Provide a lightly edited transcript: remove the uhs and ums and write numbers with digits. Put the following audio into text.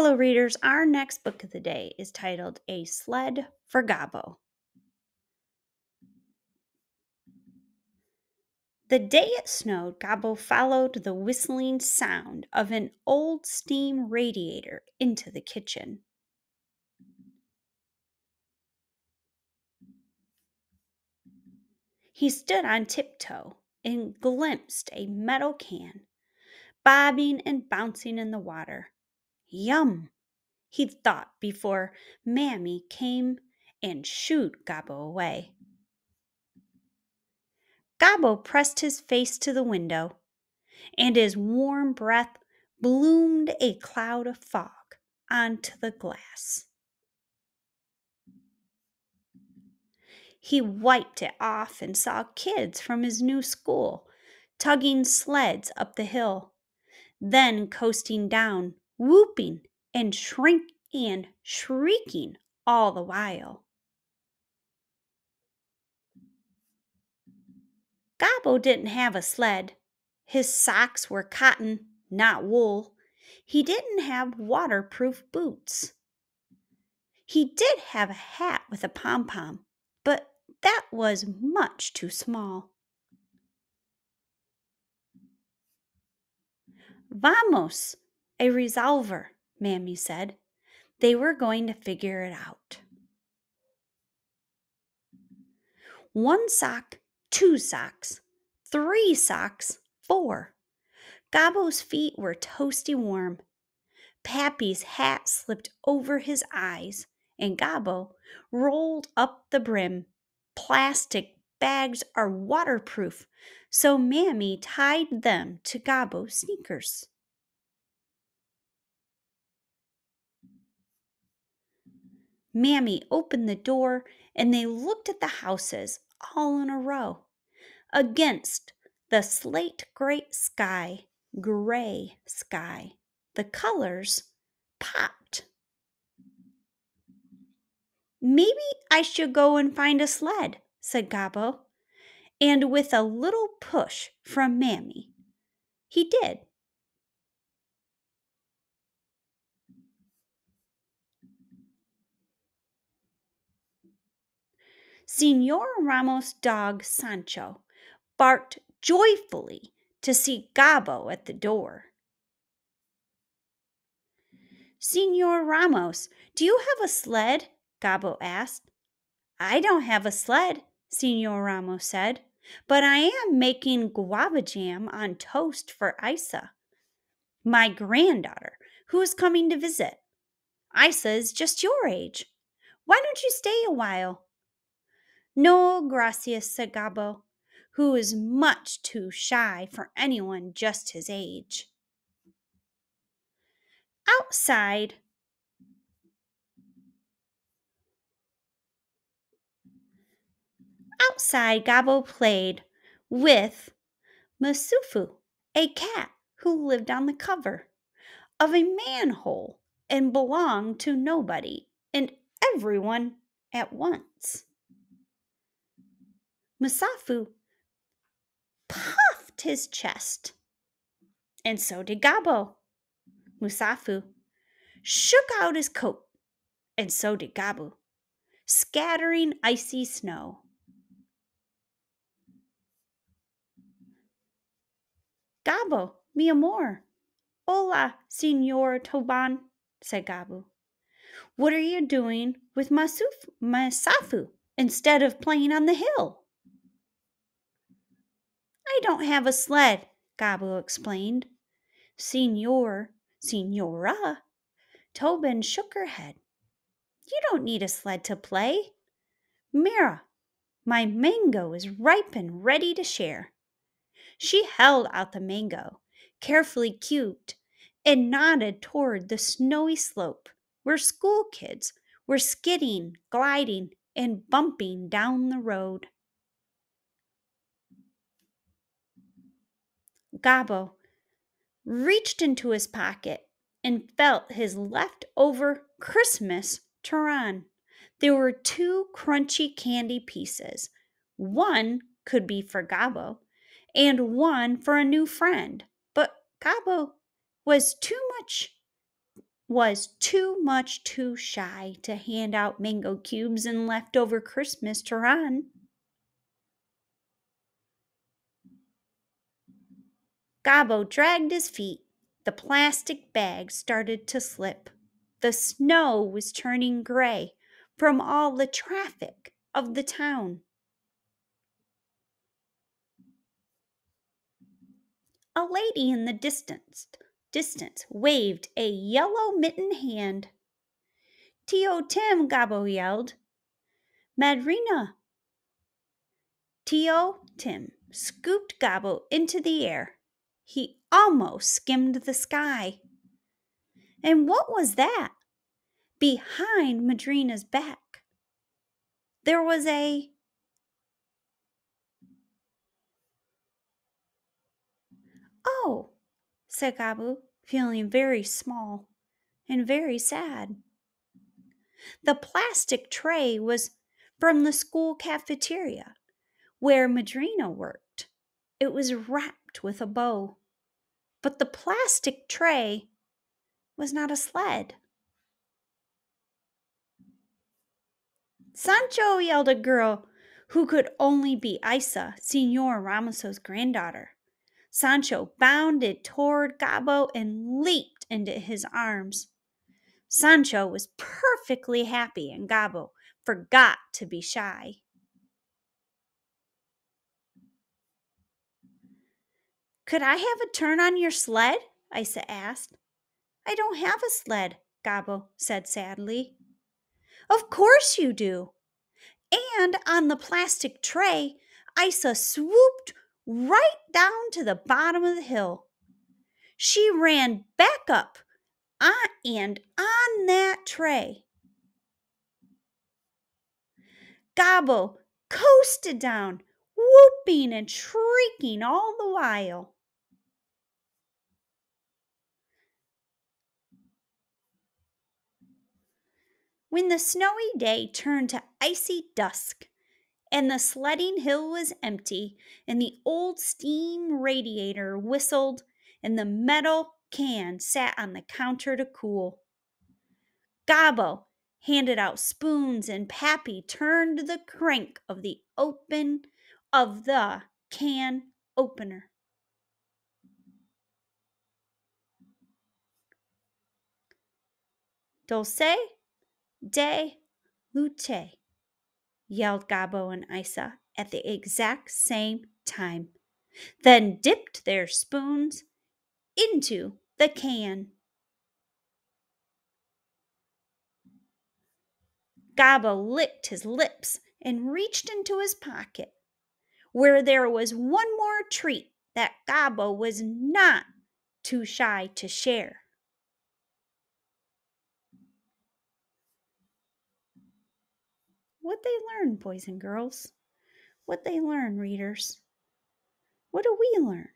Hello, readers. Our next book of the day is titled A Sled for Gabo. The day it snowed, Gabo followed the whistling sound of an old steam radiator into the kitchen. He stood on tiptoe and glimpsed a metal can, bobbing and bouncing in the water. Yum, he thought before Mammy came and shooed Gabo away. Gabo pressed his face to the window, and his warm breath bloomed a cloud of fog onto the glass. He wiped it off and saw kids from his new school tugging sleds up the hill, then coasting down, whooping and shrieking all the while. Gabo didn't have a sled. His socks were cotton, not wool. He didn't have waterproof boots. He did have a hat with a pom-pom, but that was much too small. Vamos, a revolver, Mammy said. They were going to figure it out. 1 sock, 2 socks, 3 socks, 4. Gabo's feet were toasty warm. Pappy's hat slipped over his eyes, and Gabo rolled up the brim. Plastic bags are waterproof, so Mammy tied them to Gabo's sneakers. Mammy opened the door, and they looked at the houses all in a row. Against the slate gray sky, the colors popped. Maybe I should go and find a sled, said Gabo, and with a little push from Mammy, he did. Señor Ramos' dog Sancho barked joyfully to see Gabo at the door. Señor Ramos, do you have a sled? Gabo asked. I don't have a sled, Señor Ramos said, but I am making guava jam on toast for Isa, my granddaughter, who is coming to visit. Isa is just your age. Why don't you stay a while? No, gracias, said Gabo, who is much too shy for anyone just his age. Outside, Gabo played with Masufu, a cat who lived on the cover of a manhole and belonged to nobody and everyone at once. Musafu puffed his chest, and so did Gabo. Musafu shook out his coat, and so did Gabo, scattering icy snow. Gabo, mi amor. Hola, Señor Toban, said Gabo. What are you doing with Musafu instead of playing on the hill? I don't have a sled, Gabo explained. Señora, Tobin shook her head. You don't need a sled to play. Mira, my mango is ripe and ready to share. She held out the mango, carefully cubed, and nodded toward the snowy slope where school kids were skidding, gliding, and bumping down the road. Gabo reached into his pocket and felt his leftover Christmas Turan. There were 2 crunchy candy pieces. One could be for Gabo, and one for a new friend. But Gabo was too much was too shy to hand out mango cubes and leftover Christmas to Ron. Gabo dragged his feet. The plastic bag started to slip. The snow was turning gray from all the traffic of the town. A lady in the distance waved a yellow mittened hand. Tio Tim, Gabo yelled. Madrina. Tio Tim scooped Gabo into the air. He almost skimmed the sky. And what was that? Behind Madrina's back, there was a... Oh, said Gabo, feeling very small and very sad. The plastic tray was from the school cafeteria where Madrina worked. It was wrapped with a bow. But the plastic tray was not a sled. Sancho, yelled a girl who could only be Isa, Senor Ramos's granddaughter. Sancho bounded toward Gabo and leaped into his arms. Sancho was perfectly happy and Gabo forgot to be shy. Could I have a turn on your sled? Isa asked. I don't have a sled, Gabo said sadly. Of course you do. And on the plastic tray, Isa swooped right down to the bottom of the hill. She ran back up and on that tray. Gabo coasted down, whooping and shrieking all the while. When the snowy day turned to icy dusk, and the sledding hill was empty, and the old steam radiator whistled, and the metal can sat on the counter to cool, Gabo handed out spoons, and Pappy turned the crank of the can opener. Dulce de leche, yelled Gabo and Isa at the exact same time, then dipped their spoons into the can. Gabo licked his lips and reached into his pocket, where there was one more treat that Gabo was not too shy to share. What they learn, boys and girls? What they learn, readers? What do we learn?